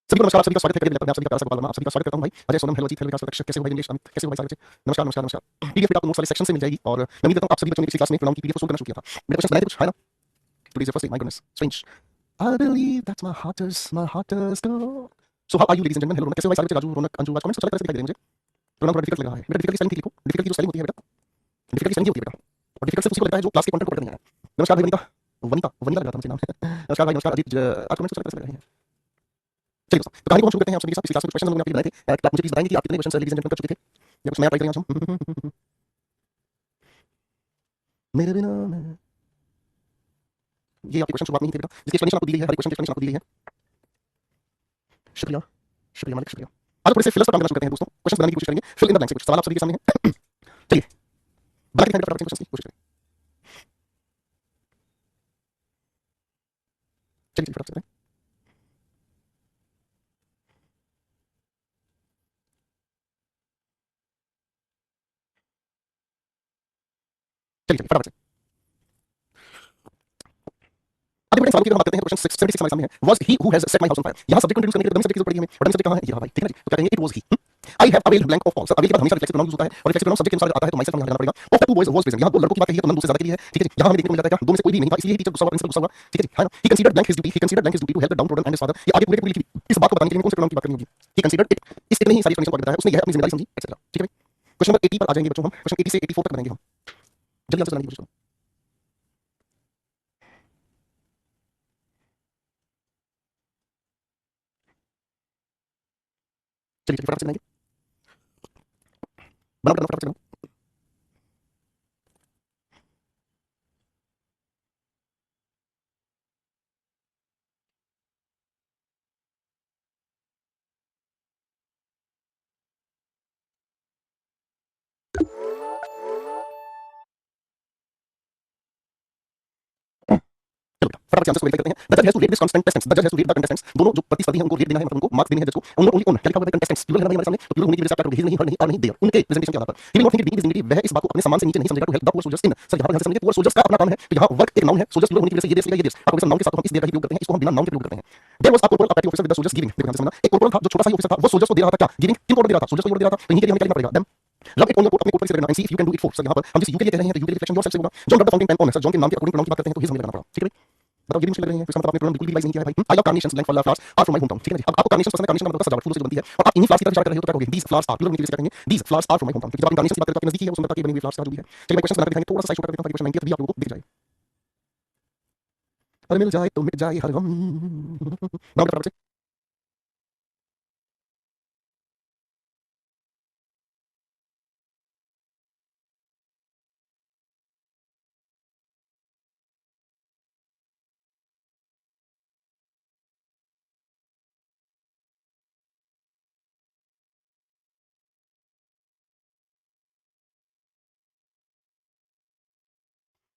सभी को नमस्कार, आप सभी का स्वागत है करियर लैब में। आप सभी का प्यारा सा गोपाल वर्मा आप सभी का स्वागत करता हूँ भाई। अजय, सोनम, हेलो अजीत, हेलो विकास, रक्षक, कैसे हो भाई? इंग्लिश कैसे हो भाई? सारे बच्चे नमस्कार नमस्कार नमस्कार। पीडीएफ आपको नोट्स वाले सेक्शन से मिल जाएगी और मैं उम्मीद करता हूँ आप सभी बच्चों ने पिछली क्लास में प्रोनाउन की पीडीएफ को सोल्व करना शुरू किया था। मेरे क्वेश्चन बनाए थे कुछ, है ना? Today is your first day, my goodness, strange. I believe that's my heart is go. So how are you ladies and gentleman? Hello, कैसे हो भाई सारे बच्चे? राजू, रौनक, अंजू, आज कमेंट्स अच्छा तरह से दिखाई दे रहे हैं मुझे। प्रोनाउन थोड़ा डिफिकल्ट लग रहा है बेटा। डिफिकल्टी स्पेलिंग ठीक लिखो। डिफिकल्टी जो स्पेलिंग होती है बेटा, डिफिकल्टी स्पेलिंग होती है बेटा, और डिफिकल्ट से उसी को लगता है जो क्लास के कंटेंट को पढ़ नहीं आया। नमस्कार भाई वनिता, वनिता वनिता लग रहा था मुझे नाम। नमस्कार भाई, नमस्कार अजीत। आज कमेंट्स अच्छा तरह से लग रहे हैं। चलिए दोस्तों, तो कहानी को हम शुरू करते हैं। आप सभी के साथ पिछली क्लास में क्वेश्चन हम लोगों ने आपके लिए बनाए थे। आप मुझे प्लीज बताएंगे कि आप कितने क्वेश्चन लेडीज एंड जेंटलमैन कर चुके थे या कुछ नया ट्राई करेंगे आज हम। मेरे बिना मैं, ये आपके क्वेश्चन शुरुआत में ही थे बेटा, जिसकी एक्सप्लेनेशन आपको दी गई है। हर क्वेश्चन की एक्सप्लेनेशन आपको दी गई है। शुक्रिया, शुक्रिया मालिक, शुक्रिया। आज थोड़े से फिलर पर काम करना शुरू करते हैं दोस्तों। क्वेश्चन बनाने की कोशिश करेंगे, फिल इन द ब्लैंक्स से। कुछ सवाल आप सभी के सामने हैं। चलिए बना के दिखाएंगे फटाफट क्वेश्चन की कोशिश करें। चलिए फटाफट से। चलिए फटाफट से आगे बढ़ते हैं। सवालों की तरफ हम बात करते हैं। क्वेश्चन 76 हमारे सामने है। Was he who has set my house on fire. यहां सब्जेक्ट को इंट्रोड्यूस करने के लिए डमी सब्जेक्ट की जरूरत पड़ेगी हमें। और डमी सब्जेक्ट कहां है? ये रहा भाई, ठीक है ना जी। तो क्या कहेंगे? It was he. I have availed blank of all. Avail के बाद हमेशा रिफ्लेक्सिव प्रोनाउन यूज होता है और रिफ्लेक्सिव प्रोनाउन सब्जेक्ट के अनुसार आता है, तो माइसेल्फ हमें लगाना पड़ेगा। Of the two boys was present. यहां दो लड़कों की बात कही है तो नन दूसरे ज्यादा के लिए है, ठीक है जी। यहां हमें देखने को मिल जाता है क्या दो में से कोई भी नहीं था, इसलिए टीचर गुस्सा हुआ, प्रिंसिपल गुस्सा हुआ, ठीक है जी, है ना। He considered blank his duty. He considered blank his duty to help the downtrodden and his father. ये आगे पूरे पूरी लिखी इस बात को बताने के लिए कौन से प्रोनाउन की बात करनी होगी? ही कंसीडर्ड इट, इस इतने ही सारी एक्सप्लेनेशन को आगे बताया है उसने। यह अपनी जिम्मेदारी समझी एक्सेट्रा, ठीक है भाई। क्वेश्चन नंबर 80 पर आ जाएंगे बच्चों हम। क्वेश्चन 80 से 84 तक बनाएंगे हम। जल्दी आंसर बनाने की कोशिश करो। चलिए चलिए फटाफट से बनाएंगे। बनाओ बनाओ फटाफट से बनाओ। चलो बेटा फटाफट से आंसर को वेरीफाई करते हैं। द जज has to rate this contestants. The जज has to rate the contestants. दोनों जो प्रतिस्पर्धी हैं उनको रेट देना है, मतलब उनको मार्क्स देने हैं जज को। उन्होंने ओनली ऑन क्या लिखा हुआ है? कंटेस्टेंट्स प्लूरल है भाई हमारे सामने, तो प्लूरल होने की वजह से आप क्या करोगे? हिज नहीं, हर नहीं, और नहीं, देयर, उनके प्रेजेंटेशन के आधार पर। He will not think it being dignity. वह इस बात को अपने सम्मान से नीचे नहीं समझेगा। To help the poor soldiers in. Sir यहां पर ध्यान से समझिए, पुअर सोल्जर्स का अपना काम है, तो यहां वर्क एक नाउन है, सोल्जर्स प्लूरल होने की वजह से ये देश या ये देश। आपको वैसे नाउन के साथ हम इस देर का ही प्रयोग करते हैं, इसको हम बिना नाउन के प्रयोग करते हैं। There was a corporal a officer with the soldiers giving. देखो ध्यान से समझना, एक कॉर्पोरल था जो छोटा सा ही ऑफिसर था, वो सोल्जर्स को दे रहा था क्या? गिविंग। किनको ऑर्डर दे रहा था? सोल्जर्स को ऑर्डर दे रहा था, तो इन्हीं के लिए हमें क्या लिखना पड़ेगा? Them love it on your coat, अपने कोट पर इसे रहना। And see if you can do it for. Sir यहां पर हम जिस यू के लिए कह रहे हैं तो यू के लिए रिफ्लेक्शन योरसेल्फ से होगा। John wrote the fountain pen कौन है? सर जॉन के नाम के अकॉर्डिंग प्रोनाउन की बात करते हैं तो हिज हमें लगाना पड़ा, ठीक है भाई। बताओ ये भी मुश्किल लग रही है, तो इसका मतलब आपने प्रोनाउन बिल्कुल भी रिवाइज नहीं किया है भाई। I love carnations blank flowers are from my home town, ठीक है ना जी। अब आपको कार्नेशंस पसंद है, कार्नेशन का मतलब सजावट फूलों से जो बनती है, और आप इन्हीं फ्लावर्स की तरफ इशारा कर रहे हो तो क्या कहोगे? दीस फ्लावर्स आर, प्लूरल होने की वजह से क्या कहेंगे? These flowers are from my home town. जब आप कार्नेशन की बात करते हो, आपके नजदीक है वो सुंदरता की बनी हुई फ्लावर्स का जो भी है। चलिए मैं क्वेश्चन बना के दिखाएंगे, थोड़ा सा साइज शो कर देता हूं ताकि क्वेश्चन 90 भी आप लोगों को दिख जाए। अरे मिल जाए तो मिट जाए हर गम। नाम बता फटाफट से।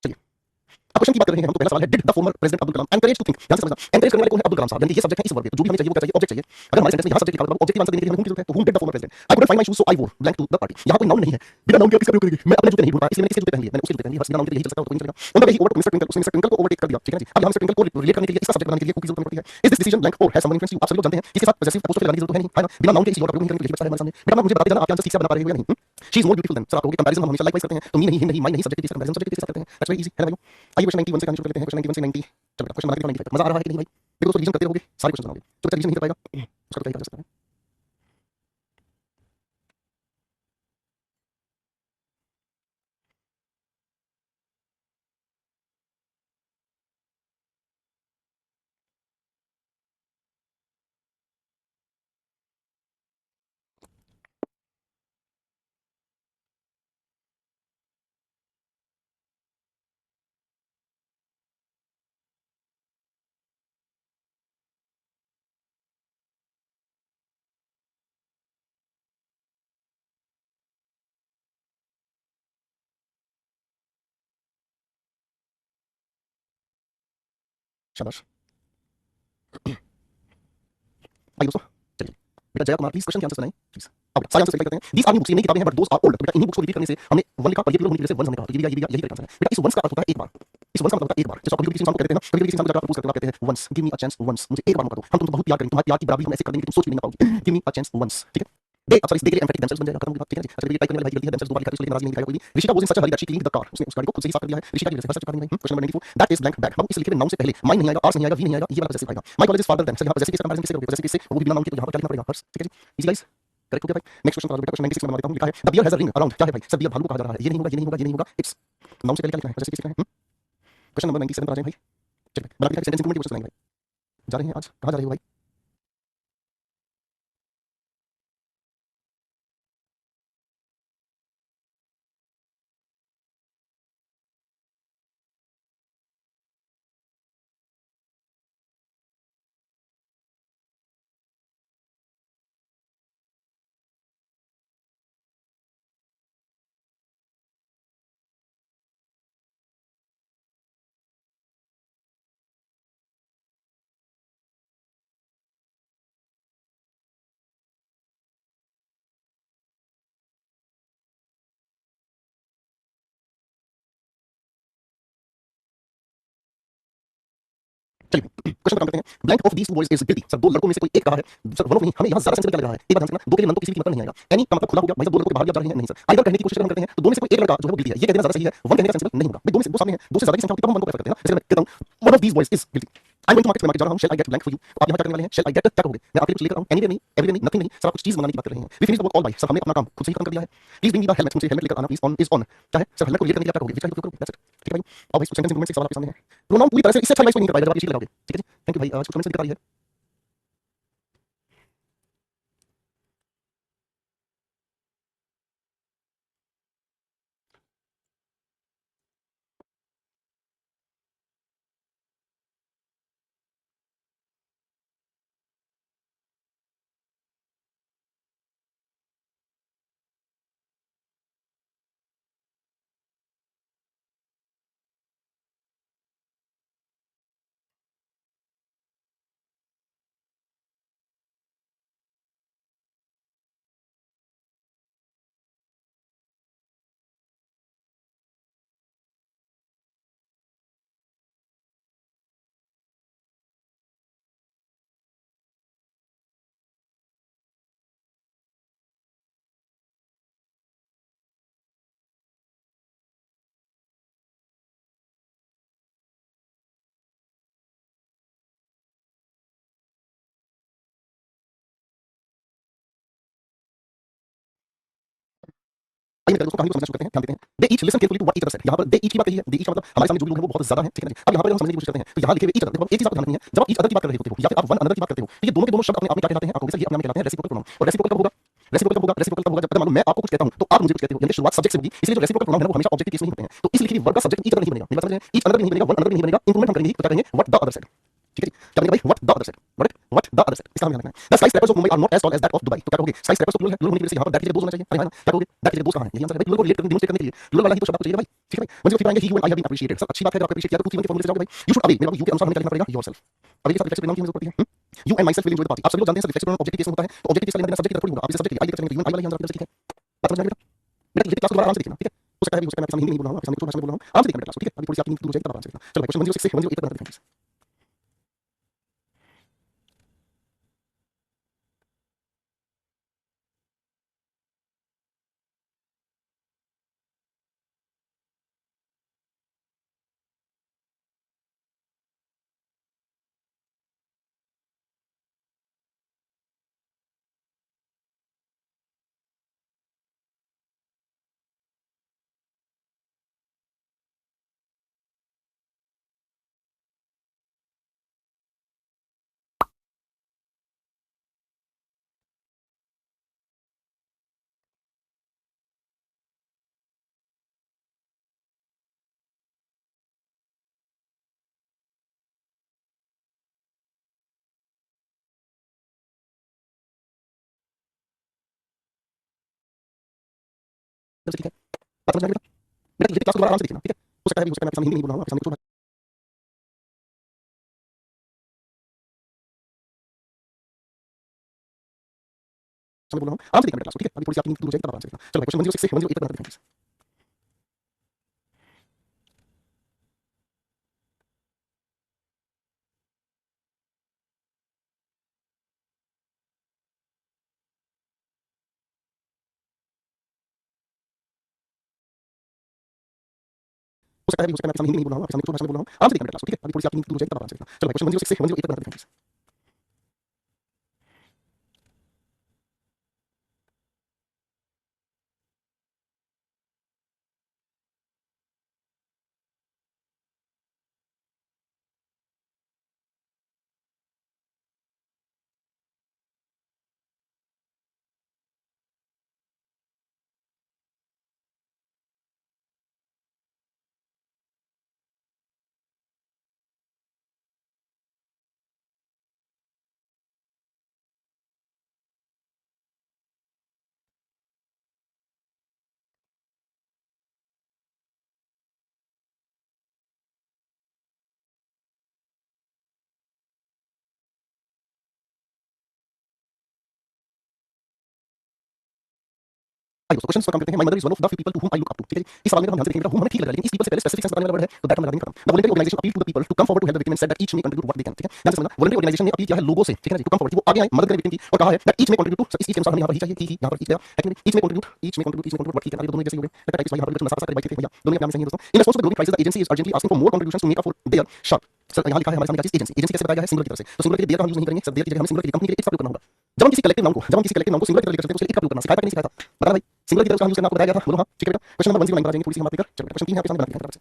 चलिए अब क्वेश्चन की बात कर रहे हैं हम, तो पहला सवाल है, did the former president Abdul Kalam encourage to think. ध्यान से समझना, एनकरेज करने वाले कौन है? अब्दुल कलाम साहब। यानी कि ये सब्जेक्ट है इस वर्ग में, तो जो भी हमें चाहिए वो क्या चाहिए? ऑब्जेक्ट चाहिए। अगर हमारे सेंटेंस में यहां सब्जेक्ट लिखा होगा, ऑब्जेक्टिव आंसर देने के लिए हमें whom की जरूरत है, तो whom did the former president। I couldn't find my shoes so I wore blank to the party. यहां कोई नाउन नहीं है, बिना नाउन के आप इसका प्रयोग करेंगे। मैं अपने जूते नहीं ढूंढ पाया, इसलिए मैंने इसके जूते पहन लिए, मैंने उसके जूते पहन लिए, बस बिना नाउन के यही चल सकता है, तो कोई नहीं चलेगा। On the way he overtook mister twinkle, उसने मिस्टर ट्विंकल को ओवरटेक कर दिया, ठीक है ना जी। अब यहां मिस्टर ट्विंकल को रिलेट करने के लिए इसका सब्जेक्ट बनाने के लिए की जरूरत पड़ती है। इज दिस डिसीजन ब्लैंक और हैज समवन इन्फ्लुएंस यू। आप सभी लोग जानते हैं इसके साथ पॉसेसिव अपोस्ट्रोफी लगाने की जरूरत है नहीं, है ना। बिना नाउन के इसी वर्ड का प्रयोग नहीं करेंगे, यही बचता है हमारे सामने। बेटा मुझे बताते जाना आपके आंसर ठीक से बना पा रहे हो या नहीं। She is more beautiful then. Sir आप कहोगे कंपैरिजन हम हमेशा लाइक वाइज करते हैं, तो मी नहीं, हिम नहीं, माई नहीं, सब्जेक्ट के साथ कंपैरिजन सब्जेक्ट के साथ करते हैं। दैट्स वेरी इजी, है ना भाई। आइए क्वेश्चन 91 से करना शुरू कर लेते हैं। क्वेश्चन 91 से 90। चलो बेटा क्वेश्चन बना के 95 तक। मजा आ रहा है कि नहीं भाई? देखो दोस्तों रिवीजन करते रहोगे, सारे क्वेश्चन बनाओगे। जो बच्चा रिवीजन नहीं कर पाएगा उसका तो क्या ही कर सकता है। शाबाश। आइए दोस्तों चलिए बेटा जया कुमार प्लीज क्वेश्चन के आंसर बनाएं प्लीज। अब सारे आंसर करते हैं। दीस आर न्यू बुक्स, ये नई किताबें हैं, बट दोस आर ओल्ड। बेटा इन्हीं बुक्स को रिपीट करने से हमने वन लिखा पर ये प्लूरल होने की वजह से वन हमने कहा, तो ये भी आंसर है। बेटा इस वंस का अर्थ होता है एक बार। इस वंस का मतलब होता है एक बार। जैसे आप कभी किसी इंसान को कहते हैं ना, कभी किसी इंसान को जब आप प्रपोज करते हो आप कहते हैं once, give me a chance once, मुझे एक बार मौका दो, हम तुमको बहुत प्यार करेंगे, तुम्हारे प्यार की बराबरी हम ऐसे कर देंगे कि तुम सोच भी नहीं पाओगे, give me a chance once, ठीक है। दे अब सॉरी दे के लिए एम्फेटिक देमसेल्व्स बन जाएगा, खत्म हो गई बात, ठीक है जी। अच्छा ये टाइप करने वाले भाई की गलती है, देमसेल्व्स दोबारा लिखा इसलिए नाराज नहीं दिखाएगा कोई भी। Rishika was in such a Hari that she cleaned the car, उसने उस गाड़ी को खुद से ही साफ कर दिया है, ऋषिका की वजह से फर्स्ट कार नहीं भाई। Question number 94 that is blank back, हम इसे लिखे हुए नाउन से पहले माइन नहीं आएगा, आर्स नहीं आएगा, वी नहीं आएगा, ये वाला पोजेसिव आएगा। My college is father then, sir यहां पर जैसे किसी कंपैरिजन किससे करोगे, जैसे किससे वो भी बिना नाउन के, तो यहां पर क्या लिखना पड़ेगा हर्ष, ठीक है जी। इजी गाइस, करेक्ट हो गया भाई। नेक्स्ट क्वेश्चन पर क्वेश्चन 96 में बना देता हूं, लिखा है the bear has a ring around, क्या है भाई, सर बियर भालू को कहा जा रहा है, ये नहीं होगा, ये नहीं होगा, ये नहीं होगा, इट्स नाउन से पहले क्या लिखना है, जैसे किसी का है। क्वेश्चन नंबर 97 पर आ जाए भाई, चलिए बना दिया, सेंटेंस इंप्रूवमेंट की कोशिश करेंगे भाई। जा रहे हैं आज, कहां जा रहे हो भाई? चलिए क्वेश्चन खत्म करते हैं। Blank of these two boys is guilty, sir दो लड़कों में से कोई एक कहा है, सर वन ऑफ नहीं, हमें यहां ज्यादा सेंसिटिव क्या लग रहा है, एक बार ध्यान से सुनना, दो के लिए नन तो किसी भी कीमत पर नहीं आएगा, एनी का मतलब खुला हो गया भाई, साहब दो लड़कों के बाहर भी आप जा रहे हैं, नहीं सर आइदर कहने की कोशिश हम करते हैं, तो दो में से कोई एक लड़का जो है वो गिल्टी है, ये कह देना ज्यादा सही है, वन कहने का सेंसिबल नहीं होगा भाई, दो में से दो सामने हैं, दो से ज्यादा की संख्या होती है तब हम वन को प्रेफर करते हैं ना। जैसे मैं कहता हूं one of these boys is guilty, I am going to market जा रहा हूं, shall I get blank for you, तो आप यहां क्या करने वाले हैं, शेल आई गेट क्या कहोगे, मैं आपके लिए कुछ लेकर आऊं, एनीवेयर नहीं, एवरीवेयर नहीं, नथिंग नहीं, सर आप कुछ चीज मंगाने की बात कर रहे हैं। We finish the work all by, sir हमने अपना काम खुद से ही खत्म कर दिया है, please bring me the helmet, मुझे हेलमेट लेकर आना प्लीज, ऑन इज ऑन, क्या है सर, हेलमेट को रिलेट करने के लिए क्या कहोगे, विच हेल्प करोगे, दैट्स इट, ठीक है भाई। अब भाई सेंटेंस इंप्रूवमेंट से सवाल आपके सामने है, प्रोनाउन पूरी तरह से इससे अच्छा रिवाइज नहीं कर पाएगा जब आप इसी लगाओगे, ठीक है जी, थैंक यू भाई। आज कुछ कमेंट्स दिखा रही है, आइए मेरे दोस्तों कहानी को समझना शुरू करते हैं, ध्यान देते हैं। They each listen carefully to what each other said, यहाँ पर दे ईच की बात कही है, दे ईच का मतलब हमारे सामने जो लोग हैं वो बहुत ज्यादा हैं, ठीक है ना जी। अब यहाँ पर हम समझने की कोशिश करते हैं, तो यहाँ लिखे हुए ईच अदर, देखो एक चीज आपको ध्यान रखनी है, जब आप ईच अदर की बात कर रहे होते हो या फिर आप वन अनदर की बात करते हो, तो ये दोनों के दोनों शब्द अपने आप में क्या कहलाते हैं, आप कहोगे सर ये अपने आप में कहलाते हैं रेसिप्रोकल प्रोनाउन। और रेसिप्रोकल कब होगा, रेसिप्रोकल कब होगा, रेसिप्रोकल तब होगा जब मानो मैं आपको कुछ कहता हूं तो आप मुझे कुछ कहते हो, यानी शुरुआत सब्जेक्ट से होगी, इसलिए जो रेसिप्रोकल प्रोनाउन है वो हमेशा ऑब्जेक्ट के केस में ही होते हैं। तो इस लिखी हुई वर्ब का सब्जेक्ट ईच अदर नहीं बनेगा, मेरी बात समझ रहे हैं, ईच अदर भी नहीं बनेगा, वन अनदर भी नहीं बनेगा, इंप्रूवमेंट हम करेंगे तो क्या करेंगे व्हाट द अदर सेड, ठीक है जी। क्या बनेगा भाई what the other said, right, what the other said, इसका हमें ध्यान रखना है। The skyscrapers of Mumbai are not as tall as that of Dubai, तो क्या कहोगे स्काई स्क्रैपर्स तो प्लूरल है, प्लूरल होने की वजह से यहाँ पर दैट की जगह दोस्त होना चाहिए, अरे है ना, क्या कहोगे दैट की जगह दोस्त कहां है, यही आंसर है भाई, प्लूरल को रिलेट करके डिमोंस्ट्रेट करने के लिए प्लूरल वाला ही तो शब्द आपको चाहिए भाई, ठीक है भाई। वंस यू आएंगे he and I have been appreciated, sir अच्छी बात है अगर आपको अप्रिशिएट किया तो 2 3 1 के फॉर्मूले से जाओगे भाई, यू शुड अवे, मेरे बाबू यू के अनुसार हमें क्या लिखना पड़ेगा योरसेल्फ, अवे के साथ रिफ्लेक्सिव प्रोनाउन की जरूरत पड़ती है। You and my self will enjoy the party, आप सभी लोग जानते हैं सर रिफ्लेक्सिव प्रोनाउन ऑब्जेक्ट के केस में होता है, तो ऑब्जेक्ट के केस का लेना देना सब्जेक्ट की तरफ थोड़ी होगा, आप इसे सब्जेक्ट आई लेकर चलेंगे, यू एंड आई वाला ही आंसर आपका, ठीक है बात समझ में आ गई बेटा। बेटा क्लास को दोबारा आराम से देखना, ठीक है, हो सकता है मैं आपके सामने हिंदी में बोल रहा हूं, आपके सामने भाषा में बोल रहा हूं, आराम से देखना बेटा क्लास को, ठीक है, अभी थोड़ी सी आपकी नींद दूर हो जाएगी तब आराम से देखना। चलो भाई क्वेश्चन 106 से 108 तक बनाते हैं प्लीज। ठीक है बात समझ में आ गई बेटा, बेटा क्लास को दोबारा आराम से देखना, ठीक है, हो सकता है मैं आपके सामने हिंदी में बोल रहा हूं, आपके सामने कुछ समय बोल रहा हूं, आराम से देखना बेटा क्लास को, ठीक है, अभी थोड़ी सी आपकी नींद दूर हो जाएगी तब आराम से देखना। चलो भाई क्वेश्चन 106 से 108 तक बनाते हैं प्लीज। सकता है भी, हो सकता है मैं हिंदी नहीं बोल रहा हूँ, आपके सामने बोल रहा हूँ, आराम से देखना क्लास को, ठीक है? अभी थोड़ी सी आपकी नींद दूर हो जाएगी तब आराम से देखना। चलो भाई क्वेश्चन 106 से 108 तक बनाते हैं। आइए दोस्तों क्वेश्चन पर काम करते हैं। My mother is one of the few people to whom I look up to. ठीक है जी, इस सवाल में हम ध्यान से देखेंगे, हूम हमें ठीक लग रहा है, लेकिन इस पीपल से पहले स्पेसिफिक सेंस बताने वाला वर्ड है, तो दैट हम लगा देंगे खत्म। The voluntary organisation appeal to the people to come forward to help the victim and said that each may contribute what they can. ठीक है, ध्यान से समझना, वॉलंटरी ऑर्गेनाइजेशन ने अपील किया है लोगों से, ठीक है ना जी, टू कम फॉरवर्ड, वो आगे आए, मदद करें विक्टिम की, और कहा है that each may contribute to, इस के अनुसार हमें यहां पर ही चाहिए, ही यहां पर ही गया है कि each may contribute what he can. दोनों जैसे हो गए, लगता है भाई यहां पर नसा करके बैठे थे भैया, दोनों के नाम सही है दोस्तों। In response to the global crisis the agency is urgently asking for more contributions to make up for their short. Sir यहाँ लिखा है हमारे सामने क्या चीज, एजेंसी, एजेंसी कैसे बताया गया है, सिंगुलर की तरफ से, तो सिंगुलर के लिए देयर का हम यूज नहीं करेंगे, सब देयर की जगह हमें सिंगुलर के लिए कंपनी के लिए इट्स का प्रयोग करना होगा। जब हम किसी कलेक्टिव नाउन को सिंगुलर की तरफ लेकर चलते हैं तो उसके लिए इट का प्रयोग करना, सिखाया था कि नहीं सिखाया था, बता भाई, सिंगुलर की तरफ से हम यूज करना आपको बताया गया था, बोलो हाँ, ठीक है बेटा। क्वेश्चन नंबर 109 पर आ जाएंगे, थोड़ी सी हम बात कर, चलो क्वेश्चन 3 यहाँ पे सामने बना दिया है।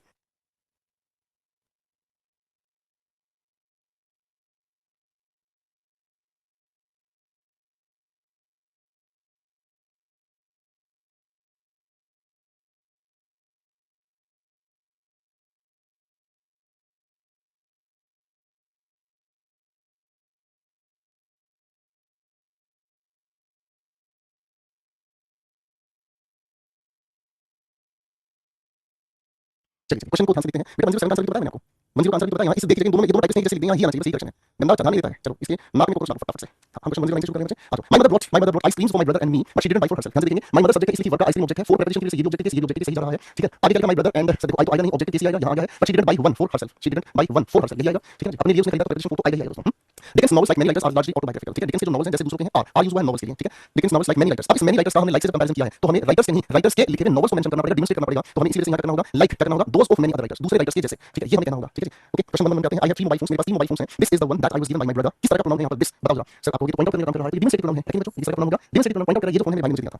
चलिए क्वेश्चन को ध्यान से देखते हैं बेटा। 107 का आंसर भी पता है मैंने आपको, 107 का आंसर भी पता है, यहाँ इस देख लीजिए, दोनों ये दोनों टाइप से जैसे लिख देंगे, यहाँ ये आना चाहिए, सही करेक्शन है, गंदा ध्यान नहीं देता है। चलो इसके नाक में कोशिश फटाफट से, हम क्वेश्चन 109 से शुरू करेंगे। आ जाओ। My mother brought ice creams for my brother and me but she didn't buy for herself. ध्यान से देखेंगे, माय मदर सब्जेक्ट है, इसलिए वर्ब का आइसक्रीम ऑब्जेक्ट है, फोर प्रेपोजिशन के लिए ये ऑब्जेक्ट के सही जा रहा है, ठीक है। आगे चलकर माय ब्रदर एंड देखो आई तो आएगा नहीं, ऑब्जेक्ट के लिए आएगा, यहाँ आ गया है, but she didn't by one for herself, she didn't by one for herself, यही आएगा, ठीक है। अपने लिए उसने खरीदा, प्रेपोजिशन फोर तो आएगा ही आएगा दोस्तों। Dickens novels like many writers are largely autobiographical, ठीक है। डिकेंस के जो नॉवेल्स हैं जैसे दूसरों के हैं आर यूज्ड हुआ है नॉवेल्स के लिए, ठीक है। Dickens novels like many writers, अब इस मेनी राइटर्स का हमने लाइक से कंपैरिजन किया है, तो हमें राइटर्स के नहीं, राइटर्स के लिखे हुए नॉवेल्स को मेंशन करना पड़ेगा, डिमोंस्ट्रेट करना पड़ेगा, तो हमें इसी वजह से यहाँ करना होगा लाइक करना होगा those of many other writers, दूसरे राइटर्स के जैसे, ठीक है, ये हमें कहना होगा, ठीक है। ओके, क्वेश्चन नंबर 1 पे आते हैं। आई हैव 3 मोबाइल फोन्स, मेरे पास 3 मोबाइल फोन्स हैं, this is the one that I was given by my brother. किस तरह का प्रोनाउन है यहाँ पर दिस, बताओ जरा सर, आपको ये पॉइंट आउट करने का काम कर रहा है, ये डिमोंस्ट्रेटिव प्रोनाउन है, लेकिन बच्चों किस तरह का प्रोनाउन होगा, डिमोंस्ट्रेटिव प्रोनाउन पॉइंट आउट कर रहा है, ये जो फोन है मेरे भाई ने मुझे दिया था।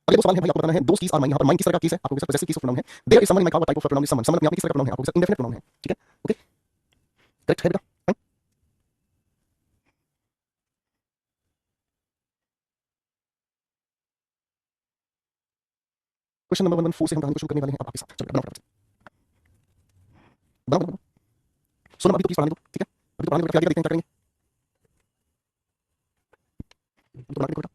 अगले दो सवाल है भाई, आपको बताना है दोस कीज आर माइन, यहाँ पर माइन किस तरह का केस है, आपको sir possessive case of pronoun है। There is someone in my car, what type of pronoun is someone, someone यहाँ पे किस तरह का प्रोनाउन है, आपको सर इंडेफिनिट प्रोनाउन है, ठीक है। ओके, करेक्ट है बेटा, फाइन। क्वेश्चन नंबर 114 से हम कहानी को शुरू करने वाले हैं अब आपके साथ, चलो बनाओ फटाफट से, बनाओ बनाओ। सोनम अभी तो प्लीज पढ़ाने दो, ठीक है, अभी तो पढ़ाने दो, आगे देखते हैं क्या करेंगे, तो बनाने को बेटा।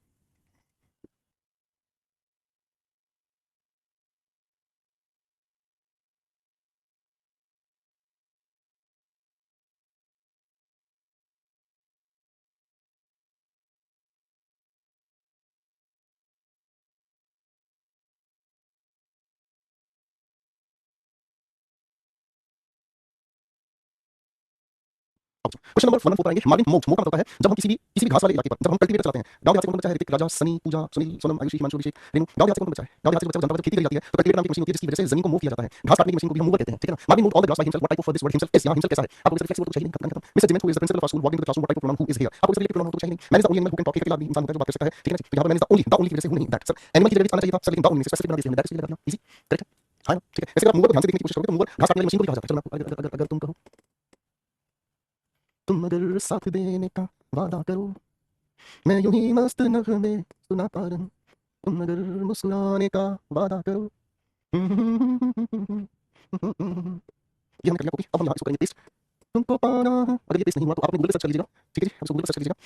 क्वेश्चन नंबर 114 पर आएंगे। मार्विन मोक, मोक का मतलब होता है जब हम किसी भी घास वाले इलाके पर, जब हम कल्टीवेटर चलाते हैं, गांव देहात से कौन बचा है, ऋतिक, राजा, सनी, पूजा, सुनील, सोनम, आयुषी, हिमांशु, अभिषेक, रेणु, गांव देहात से कौन बचा है, गांव देहात से बचा है, जनता जब खेती करी जाती है तो कल्टीवेटर नाम की मशीन होती है जिसकी वजह से जमीन को मूव किया जाता है, घास काटने की मशीन को भी हम मूवर कहते हैं, ठीक है ना। Marvin move all the grass by himself, what type of this word himself is, यहाँ हिमसेल्फ कैसा है, आपको रिफ्लेक्सिव वर्ड चाहिए नहीं, खत्म खत्म। Mister Jement who is the principal of school walking to the classroom, what type of pronoun who is here, आपको related pronoun तो चाहिए नहीं। Man is the only animal who can talk, एक अकेला इंसान होता है जो बात कर सकता है, ठीक है ना। तो यहाँ पर मैन इज द ओनली की वजह से हूं नहीं, दैट सर एनिमल की जगह आना चाहिए था सर, लेकिन द ओनली से स्पेसिफिक बना दिया, दैट इज करना इजी, करेक्ट है, हाँ ठीक है। ऐसे आप मूवर को ध्यान से देखने की कोशिश करोगे तो मूवर घास काटने वाली मशीन को भी कहा जाता है। चलो अगर अगर अगर तुम कहो, तुम अगर साथ देने का वादा करो, मैं यूं ही मस्त नगमे सुनाता रहूं, तुम अगर मुस्कुराने का वादा करो। ये हमने कर लिया कॉपी, अब हम यहाँ इसको करेंगे पेस्ट। तुमको पाना है, अगर ये पेस्ट नहीं हुआ तो आप अपने गूगल पर सर्च कर लीजिएगा, ठीक है जी, आप इसको गूगल पर सर्च कर लीजिएगा।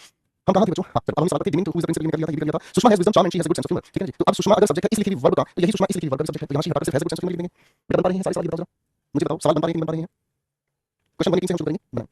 हम कहाँ थे बच्चों, हाँ चलो अब हम सवाल करते हैं, deeming to who is the principal, कर लिया था, ये भी कर लिया था। Sushma has wisdom charm and she has a good sense of humour, ठीक है जी। तो अब सुषमा अगर सब्जेक्ट है, इसलिए वर्ब का, तो यही सुषमा इसलिए वर्ब का सब्जेक्ट है, तो यहाँ से हटाकर सिर्फ has a good sense of humour लिख देंगे। बेटा बन पा रहे हैं सारे सवाल, बताओ जरा मुझे, बताओ सवाल बन पा रहे हैं कि नहीं बन पा रहे हैं। क्वेश्चन 1 से हम शुरू करेंगे, बनाएं।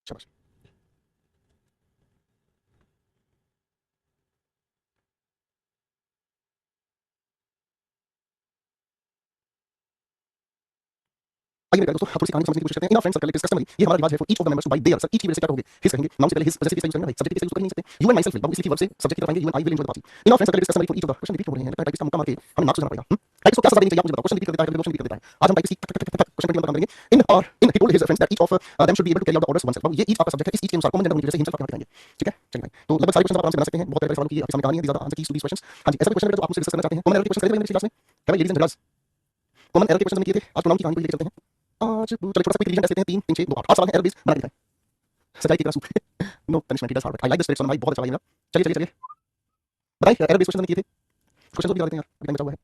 शाबाश। आइए मेरे दोस्तों, थोड़ी सी कहानी समझने की कोशिश करते हैं। इन फ्रेंड्स सर्कल कस्टमरली ये हमारा रिवाज है for each of the members to buy their share each की वजह से क्या कहोगे हिज कहेंगे नाउन से पहले हिज वजह से यूज करेंगे भाई सब्जेक्ट के यूज कर नहीं सकते यू एंड माइसेल्फ विल इसलिए वर्ब से सब्जेक्ट की तरफ आएंगे you and I will enjoy the party in friends circle customarily for each of the question repeat हो रहे हैं लगता है टाइप इसका मुक्का मार के हमें नाक सुझाना पड़ेगा टाइप को क्या सजा देनी चाहिए आप मुझे बताओ क्वेश्चन रिपीट कर देता है क्वेश्चन रिपीट कर देता है आज हम टाइप क्वेश्चन कंटिन्यू काम करेंगे in he told his friends that each of them should be able to carry out the orders oneself ये ईच आपका सब्जेक्ट है इस ईच के अनुसार कॉमन जेंडर होने की वजह से हिमसेल्फ आप यहाँ लिखेंगे ठीक है चलिए भाई तो लगभग सारे क्वेश्चन आप आराम से बना सकते हैं बहुत सारे सवालों की आपके सामने कहानी है ज्यादा answer keys to these questions हां जी ऐसा क्वेश्चन है जो आप मुझसे डिस्कस करना चाहते हैं कॉमन एरर के क्वेश्चन करेंगे मेरी क्लास में है भाई ladies and brothers common error के क्वेश्चन हमने किए थे आज प्रोनाउन की कहानी को लेकर चलते हैं आज चलिए थोड़ा सा क्विक रिवीजन कर लेते हैं 3 3 6 2 8 8 सवाल है एरर बेस्ड बना के दिखाएं सच्चाई की तरह soup no punishment it does hard I like the spirit on my बहुत अच्छा लगा चलिए चलिए चलिए बताइए एरर बेस्ड क्वेश्चन हमने किए थे क्वेश्चन भी बता देते हैं यार अभी टाइम बचा हुआ है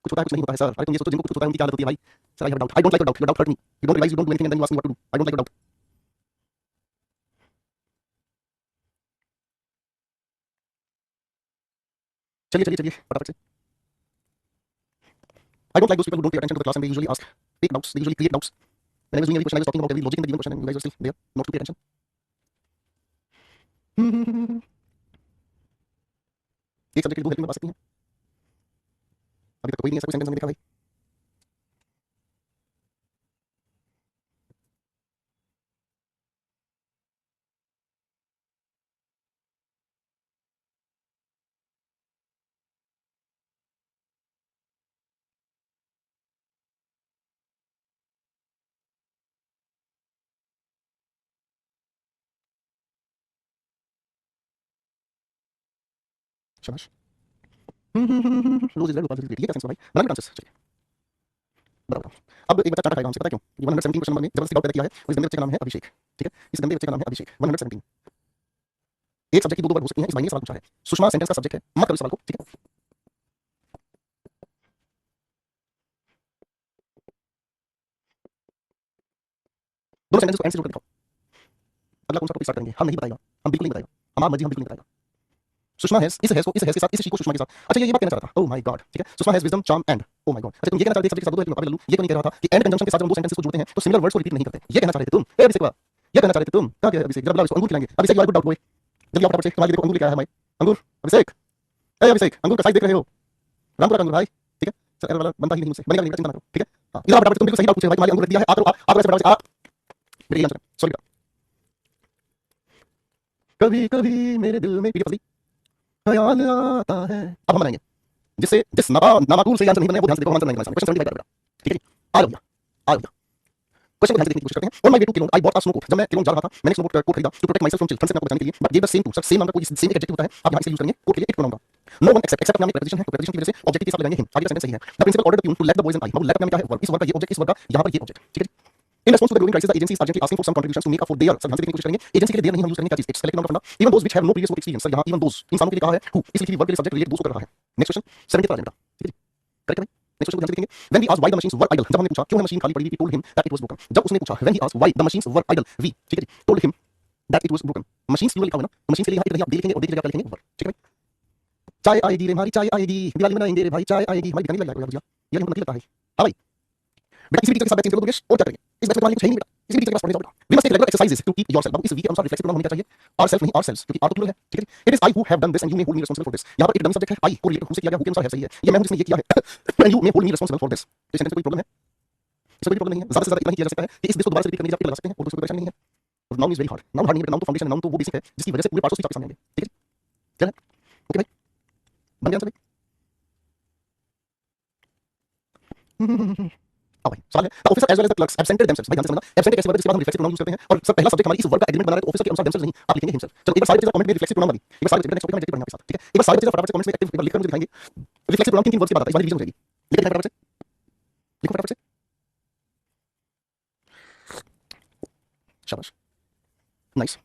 कुछ होता है कुछ नहीं होता है सर अरे तुम ये सोचो जिनको कुछ होता है उनकी क्या आदत होती है भाई sir I have doubt I don't like your doubt hurt me you don't realise you don't do anything and then you ask me what to do I don't like your doubt चलिए चलिए चलिए फटाफट से I don't like those people who don't pay attention to the class and they usually ask fake doubts. They usually create doubts. When I was doing every question, I was talking about every logic in the given question, and you guys were still there, not to pay attention. एक subject के दो helping में पा सकती हैं अभी तक कोई नहीं ऐसा कोई सेंटेंस हमने देखा भाई शाबाश लूज इज रेड ऊपर ये क्या सेंस है भाई बना के आंसर चलिए बराबर अब एक बच्चा चाटा खाएगा हमसे पता है क्यों ये 117 क्वेश्चन नंबर में जबरदस्ती डाउट पैदा किया है और इस गंदे बच्चे का नाम है अभिषेक ठीक है इस गंदे बच्चे का नाम है अभिषेक 117 एक सब्जेक्ट की दो बार हो सकती है इस भाई ने सवाल पूछा है सुषमा सेंटेंस का सब्जेक्ट है मत करो इस सवाल को ठीक है दोनों सेंटेंस को एंड से जोड़ कर दिखाओ अगला कौन सा टॉपिक स्टार्ट करेंगे हम नहीं बताएगा हम बिल्कुल नहीं बताएगा हमारा मर्जी हम बिल्कुल नहीं बताएगा सुषमा हैज इस हैज को इस हैज के साथ इस शी को सुषमा के साथ अच्छा ये बात कहना चाह रहा था ओह माय गॉड ठीक है Sushma has wisdom charm and oh my God अच्छा तुम ये कहना चाहते थे सब्जेक्ट के साथ दो हेल्पिंग लल्लू ये क्यों नहीं कह रहा था कि एंड कंजंक्शन के साथ जब हम दो सेंटेंसेस को जोड़ते हैं तो सिमिलर वर्ड्स को रिपीट नहीं करते ये कहना चाह रहे थे तुम ए अभिषेक ये कहना चाह रहे थे तुम क्या कह अभिषेक जब लाओ इसको अंगूर खिलाएंगे Abhishek you are good doubt boy जल्दी आओ फटाफट से तुम्हारे देखो अंगूर लेके आया है भाई अंगूर अभिषेक ए अभिषेक अंगूर का साइज देख रहे हो रामपुरा का अंगूर भाई ठीक है सर वाला बनता ही नहीं मुझसे बनेगा नहीं चिंता ना करो ठीक है हां इधर फटाफट तुम बिल्कुल सही डाउट पूछे भाई तुम्हारे अंगूर रख दिया है आप ऐसे फटाफट से आप मेरे आंसर सॉरी कभी कभी मेरे दिल में पीछे फंसी ख्याल आता है अब हम बनाएंगे जिससे जिस नामाकुल से आंसर नहीं बने वो ध्यान से देखो आंसर नहीं बना क्वेश्चन 75 बेटा ठीक है आ गया क्वेश्चन को ध्यान से देखने की कोशिश करते हैं on my way to Quilon I bought a snow coat जब मैं किलोन जा रहा था मैंने स्नो कोट खरीदा to protect myself from chill ठंड से आपको बचाने के लिए but give the same to sir same नाम का कोई सेम एडजेक्टिव होता है आप यहां इसे यूज करेंगे कोट के लिए इट प्रोनाउन का नो वन एक्सेप्ट एक्सेप्ट नाम एक प्रीपोजिशन है तो प्रीपोजिशन की वजह से ऑब्जेक्ट के साथ लगाएंगे हिम आगे का सेंटेंस सही है the principal order the to let the boys and I मतलब लेट नाम क्या है वर्ब इस वर्ब का ये ऑब्जेक्ट इस वर्ब का यहां पर ये ऑब्जेक्ट ठीक है In response to the growing crisis, the agency is urgently asking for some contributions to make up for their. सब ध्यान से देखने की कोशिश करेंगे एजेंसी के लिए देर नहीं हम यूज करेंगे क्या चीज इट्स कलेक्टिव नाउन का फंडा even those which have no previous work experience sir यहां even those इंसानों के लिए कहा है who इसलिए वर्ब के लिए सब्जेक्ट रिलेट दोस्त को कर रहा है नेक्स्ट क्वेश्चन 70 पर आ जाएगा ठीक है करेक्ट है नेक्स्ट क्वेश्चन को ध्यान से देखेंगे when we asked why the machines were idle जब हमने पूछा क्यों है मशीन खाली पड़ी हुई we told him that it was broken जब उसने पूछा when he asked why the machines were idle we ठीक है जी told him that it was broken machines plural लिखा हुआ है ना मशीन के लिए यहां पे आप दे लिखेंगे और दे की जगह क्या लिखेंगे वर्ब ठीक है भाई चाय आएगी रे हमारी चाय आएगी दिवाली मनाएंगे रे भाई चाय आएगी हमारी बिकानी लग जाएगा भैया ये हमको नहीं लगता है हां भाई बेटा किसी भी टीचर के साथ बैठ के दोगे और क्या करेंगे इस बैच में तुम्हारे कुछ है ही नहीं बेटा किसी भी टीचर के पास पढ़ने जाओ बेटा we must take regular exercises to keep yourself बाबू इस वी के अनुसार रिफ्लेक्सिव प्रोनाउन होने क्या चाहिए आवरसेल्फ नहीं आवरसेल्व्स क्योंकि आर तो प्लूरल है ठीक है it is I who have done this and you may hold me responsible for this यहां पर एक डमी सब्जेक्ट है आई को रिलेटेड हु से किया गया हु के अनुसार है सही है ये मैं हूं जिसने ये किया है and you may hold me responsible for this इस सेंटेंस में कोई प्रॉब्लम है इसमें कोई प्रॉब्लम नहीं है ज्यादा से ज्यादा इतना ही किया जा सकता है कि इस दिस को दोबारा से रिपीट करने की जगह पे लगा सकते हैं और दूसरी कोई परेशानी नहीं है और noun is very hard noun hard नहीं है नाउन तो फाउंडेशन है नाउन तो वो बेसिक है जिसकी वजह से पूरे पार्ट्स आपके सामने आएंगे ठीक है चल ओके भाई बन गया आंसर भाई हां भाई सवाल है the officer as well as the clerks absented themselves भाई ध्यान से समझना एब्सेंट कैसे वर्ब जिसके बाद हम रिफ्लेक्सिव प्रोनाउन यूज करते हैं और सब पहला सब्जेक्ट हमारी इस वर्ब का एग्रीमेंट बना रहा है तो ऑफिसर के अनुसार देमसेल्व्स नहीं आप लिखेंगे हिमसेल्फ चलो एक बार सारे बच्चे कमेंट में रिफ्लेक्सिव प्रोनाउन वाली एक बार सारे बच्चे नेक्स्ट टॉपिक में एडजेक्टिव पढ़ना आपके साथ ठीक है एक बार सारे बच्चे फटाफट से कमेंट्स में एक्टिव लिखकर मुझे दिखाएंगे रिफ्लेक्सिव प्रोनाउन किन वर्ड्स की बात आता है इस बार रिवीजन हो जाएगी लिख फटाफट से लिखो फटाफट से शाबाश नाइस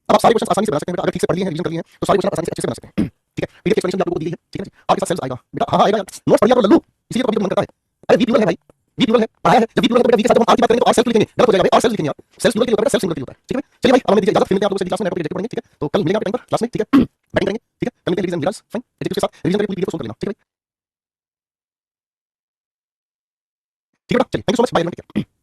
अब आप सारे क्वेश्चन आसानी से बना सकते हैं बेटा अगर ठीक से पढ़ लिए हैं रिवीजन कर लिए हैं तो सारे क्वेश्चन आसानी से अच्छे से बना सकते हैं ठीक है पीडीएफ एक्सप्लेनेशन भी आपको दी है ठीक है जी आपके साथ सेल्स आएगा बेटा हां आएगा यार नोट्स पढ़ लिया करो लल्लू इसीलिए तो कभी मन करता है अरे वी प्लूरल है भाई वी प्लूरल है पढ़ाया है जब वी प्लूरल है तो बेटा वी के साथ हम आर की बात करेंगे तो आर सेल्फ लिखेंगे गलत हो जाएगा भाई आर सेल्फ लिखेंगे यार सेल्फ प्लूरल के ऊपर सेल्फ सिंगुलर होता है ठीक है चलिए भाई अब हमें दीजिए इजाजत फिर मिलते हैं आप लोगों से क्लास में एडजेक्टिव पढ़ेंगे ठीक है तो कल मिलेंगे आपके टाइम पर क्लास में ठीक है बैटिंग करेंगे ठीक है कल मिलते हैं रिवीजन गिलास फाइन एडजेक्टिव के साथ रिवीजन करके पूरी वीडियो को सुन कर लेना ठीक है भाई ठीक है बेटा चलिए thank you so much bye everyone take care